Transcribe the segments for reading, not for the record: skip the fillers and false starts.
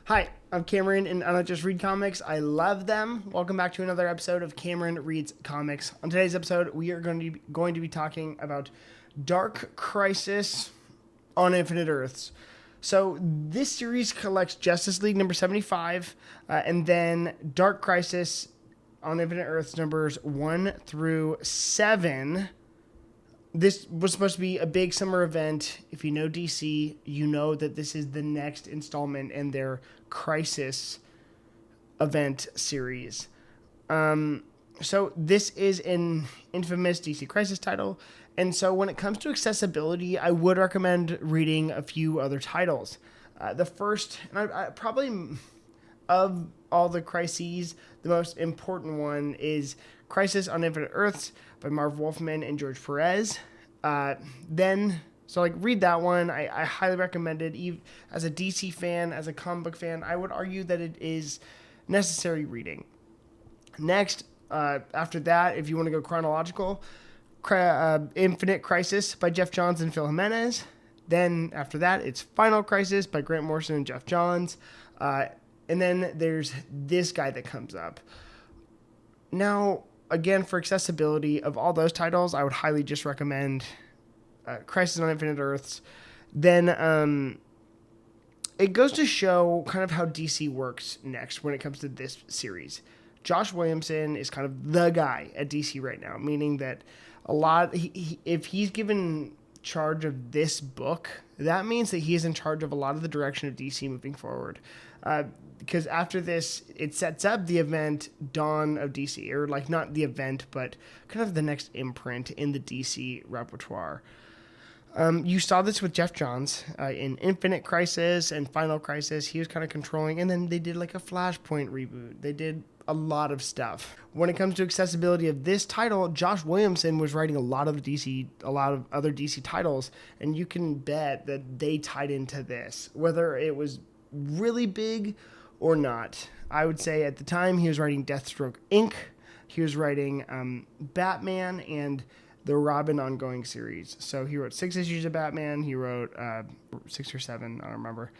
Hi, I'm Cameron, and I don't just read comics, I love them. Welcome back to another episode of Cameron Reads Comics. On today's episode, we are going to be talking about Dark Crisis on Infinite Earths. So this series collects Justice League number 75, and then Dark Crisis on Infinite Earths numbers 1 through 7. This was supposed to be a big summer event. If you know DC, you know that this is the next installment in their Crisis event series. So this is an infamous DC Crisis title. And so when it comes to accessibility, I would recommend reading a few other titles. The first, and I probably of all the crises, the most important one is Crisis on Infinite Earths by Marv Wolfman and George Perez. Read that one. I highly recommend it. Even as a DC fan, as a comic book fan, I would argue that it is necessary reading. Next, after that, if you want to go chronological, Infinite Crisis by Jeff Johns and Phil Jimenez. Then after that, it's Final Crisis by Grant Morrison and Jeff Johns. And then there's this guy that comes up. Now, again, for accessibility of all those titles, I would highly just recommend Crisis on Infinite Earths. Then it goes to show kind of how DC works next when it comes to this series. Josh Williamson is kind of the guy at DC right now, meaning that if he's given charge of this book, that means that he is in charge of a lot of the direction of DC moving forward. Because after this, it sets up the event Dawn of DC, or like not the event, but kind of the next imprint in the DC repertoire. You saw this with Jeff Johns in Infinite Crisis and Final Crisis. He was kind of controlling, and then they did like a Flashpoint reboot. They did a lot of stuff. When it comes to accessibility of this title, Josh Williamson was writing a lot of other DC titles, and you can bet that they tied into this, whether it was really big or not. I would say at the time he was writing Deathstroke Inc. He was writing Batman and the Robin ongoing series. So he wrote 6 issues of Batman. He wrote 6 or 7, I don't remember.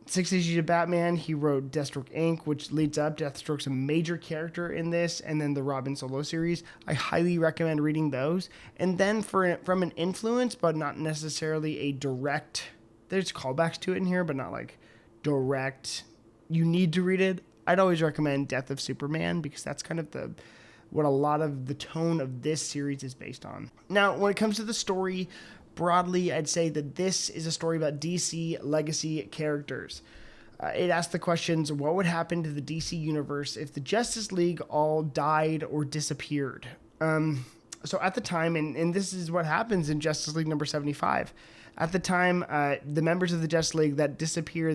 6 issues of Batman. He wrote Deathstroke Inc., which leads up. Deathstroke's a major character in this, and then the Robin solo series. I highly recommend reading those. And then from an influence, but not necessarily a direct. There's callbacks to it in here, but not like direct. You need to read it. I'd always recommend Death of Superman because that's kind of what a lot of the tone of this series is based on. Now, when it comes to the story, broadly, I'd say that this is a story about DC legacy characters. It asks the questions, what would happen to the DC universe if the Justice League all died or disappeared? So at the time, and this is what happens in Justice League number 75, at the time, the members of the Justice League that disappear,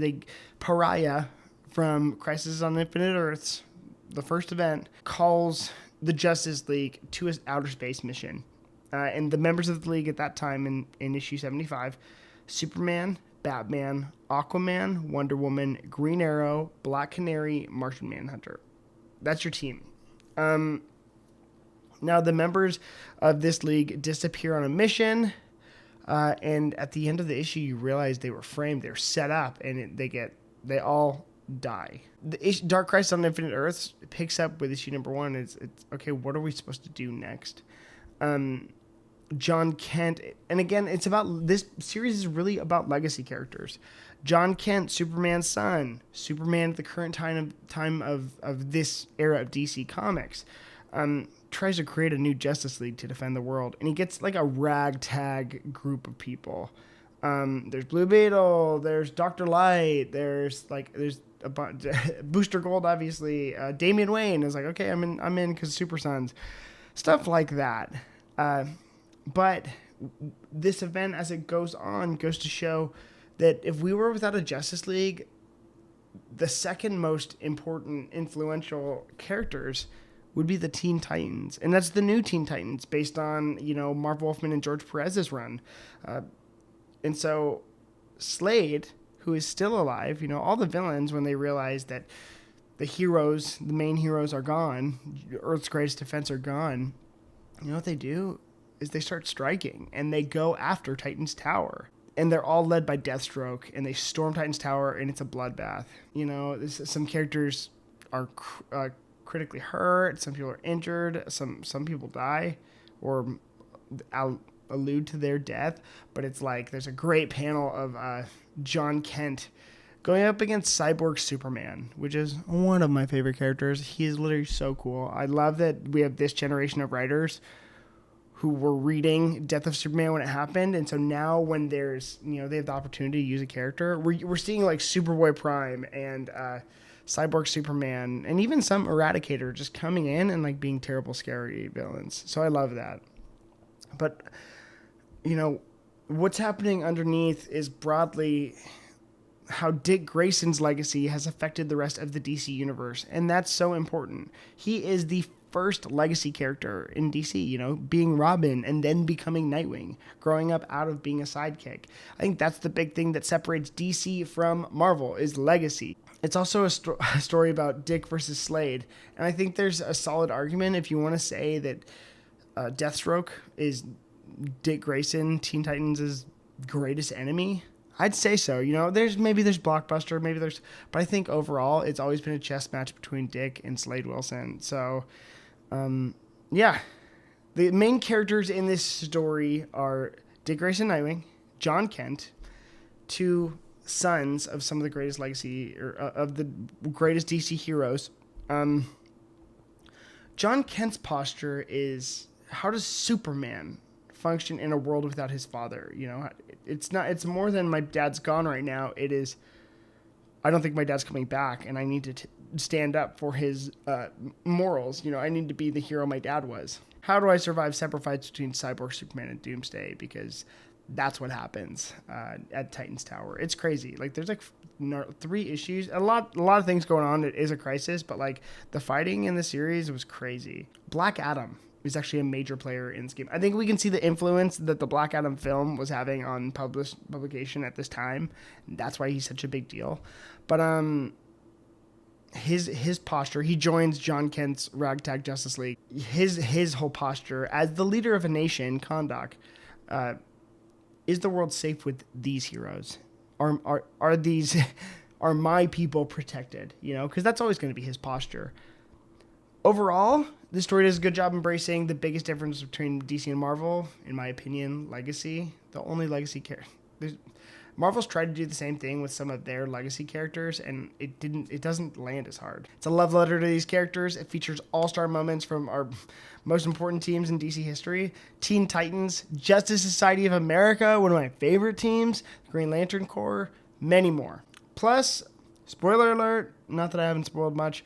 Pariah from Crisis on Infinite Earths, the first event, calls the Justice League to an outer space mission. And the members of the League at that time in issue 75, Superman, Batman, Aquaman, Wonder Woman, Green Arrow, Black Canary, Martian Manhunter. That's your team. Now the members of this league disappear on a mission, and at the end of the issue, you realize they were framed, they're set up, and they all die. The Dark Crisis on Infinite Earths picks up with issue number 1. It's okay. What are we supposed to do next? John Kent, and again, it's about this series is really about legacy characters. John Kent, Superman's son, Superman at the current time of this era of DC Comics, tries to create a new Justice League to defend the world, and he gets like a ragtag group of people. There's Blue Beetle, there's Dr. Light, there's a bunch, Booster Gold, obviously. Damian Wayne is like, okay, I'm in because Super Sons, stuff like that. But this event, as it goes on, goes to show that if we were without a Justice League, the second most important influential characters would be the Teen Titans. And that's the new Teen Titans based on, Marv Wolfman and George Perez's run. And so Slade, who is still alive, all the villains, when they realize that the main heroes are gone, Earth's greatest defense are gone, what they do is they start striking, and they go after Titan's Tower. and they're all led by Deathstroke, and they storm Titan's tower, and it's a bloodbath. You know, some characters are critically hurt, some people are injured, some people die, or allude to their death. But it's like there's a great panel of John Kent going up against Cyborg Superman, which is one of my favorite characters. He is literally so cool. I love that we have this generation of writers who were reading Death of Superman when it happened, and so now when there's, you know, they have the opportunity to use a character, we're seeing like Superboy Prime and Cyborg Superman, and even some Eradicator just coming in and like being terrible, scary villains. So I love that. But, you know, what's happening underneath is broadly how Dick Grayson's legacy has affected the rest of the DC universe, and that's so important. He is the first legacy character in DC, you know, being Robin and then becoming Nightwing, growing up out of being a sidekick. I think that's the big thing that separates DC from Marvel is legacy. It's also a story about Dick versus Slade, and I think there's a solid argument if you want to say that Deathstroke is Dick Grayson, Teen Titans' greatest enemy. I'd say so. You know, there's Blockbuster, but I think overall it's always been a chess match between Dick and Slade Wilson. So, yeah, the main characters in this story are Dick Grayson, Nightwing, John Kent, two sons of some of the greatest legacy or of the greatest DC heroes. John Kent's posture is, how does Superman function in a world without his father? You know, it's more than my dad's gone right now. It is, I don't think my dad's coming back, and I need to stand up for his morals. You know, I need to be the hero my dad was. How do I survive separate fights between Cyborg, Superman, and Doomsday? Because that's what happens at Titan's Tower. It's crazy. Like, there's like 3 issues, a lot of things going on. It is a crisis, but like the fighting in the series was crazy. Black Adam is actually a major player in this game. I think we can see the influence that the Black Adam film was having on publication at this time. That's why he's such a big deal. But his posture, he joins John Kent's Ragtag Justice League. His whole posture as the leader of a nation, Kahndaq, is the world safe with these heroes? Are these are my people protected? You know, because that's always going to be his posture. Overall, the story does a good job embracing the biggest difference between DC and Marvel, in my opinion, legacy. The only legacy character. Marvel's tried to do the same thing with some of their legacy characters, and it doesn't land as hard. It's a love letter to these characters. It features all-star moments from our most important teams in DC history. Teen Titans, Justice Society of America, one of my favorite teams, Green Lantern Corps, many more. Plus, spoiler alert, not that I haven't spoiled much.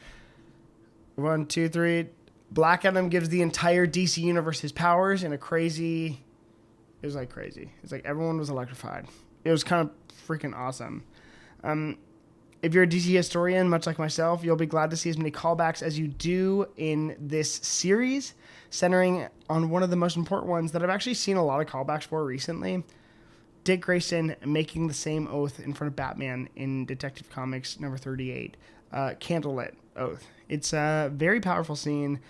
1, 2, 3. Black Adam gives the entire DC universe his powers in a crazy... It was like crazy. It's like everyone was electrified. It was kind of freaking awesome. If you're a DC historian, much like myself, you'll be glad to see as many callbacks as you do in this series, centering on one of the most important ones that I've actually seen a lot of callbacks for recently. Dick Grayson making the same oath in front of Batman in Detective Comics number 38. Candlelit oath. It's a very powerful scene.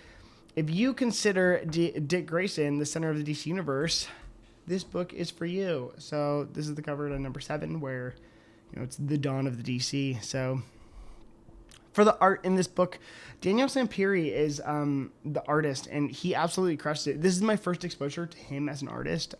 If you consider Dick Grayson the center of the DC universe, this book is for you. So this is the cover to number 7, where, you know, it's the dawn of the DC. So for the art in this book, Daniel Samperi is the artist, and he absolutely crushed it. This is my first exposure to him as an artist.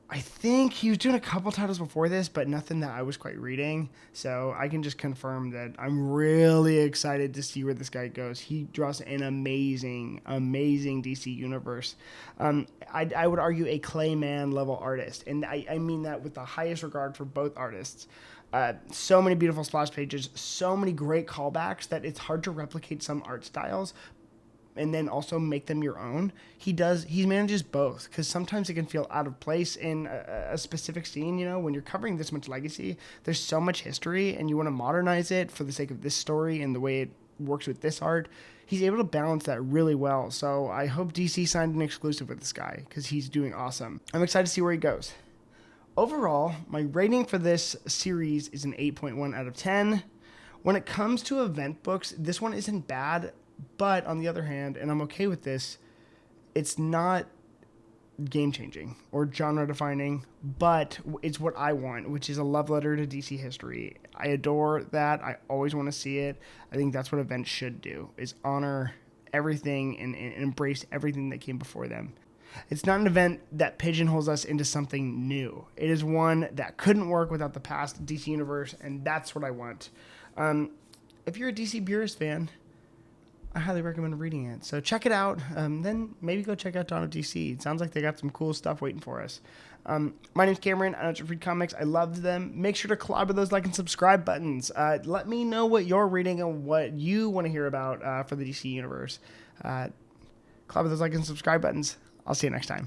I think he was doing a couple titles before this, but nothing that I was quite reading. So I can just confirm that I'm really excited to see where this guy goes. He draws an amazing, amazing DC universe. I would argue a Clayman level artist. And I mean that with the highest regard for both artists. So many beautiful splash pages, so many great callbacks that it's hard to replicate some art styles and then also make them your own. He manages both, because sometimes it can feel out of place in a specific scene. You know, when you're covering this much legacy, there's so much history, and you want to modernize it for the sake of this story and the way it works with this art. He's able to balance that really well. So I hope DC signed an exclusive with this guy, because he's doing awesome. I'm excited to see where he goes. Overall, my rating for this series is an 8.1 out of 10. When it comes to event books, this one isn't bad. But on the other hand, and I'm okay with this, it's not game changing or genre defining, but it's what I want, which is a love letter to DC history. I adore that. I always want to see it. I think that's what events should do, is honor everything and embrace everything that came before them. It's not an event that pigeonholes us into something new. It is one that couldn't work without the past DC universe, and that's what I want. If you're a DC Beerus fan, I highly recommend reading it. So check it out. Then maybe go check out Dawn of DC. It sounds like they got some cool stuff waiting for us. My name's Cameron. I don't just read comics. I love them. Make sure to clobber those like and subscribe buttons. Let me know what you're reading and what you want to hear about for the DC universe. Clobber those like and subscribe buttons. I'll see you next time.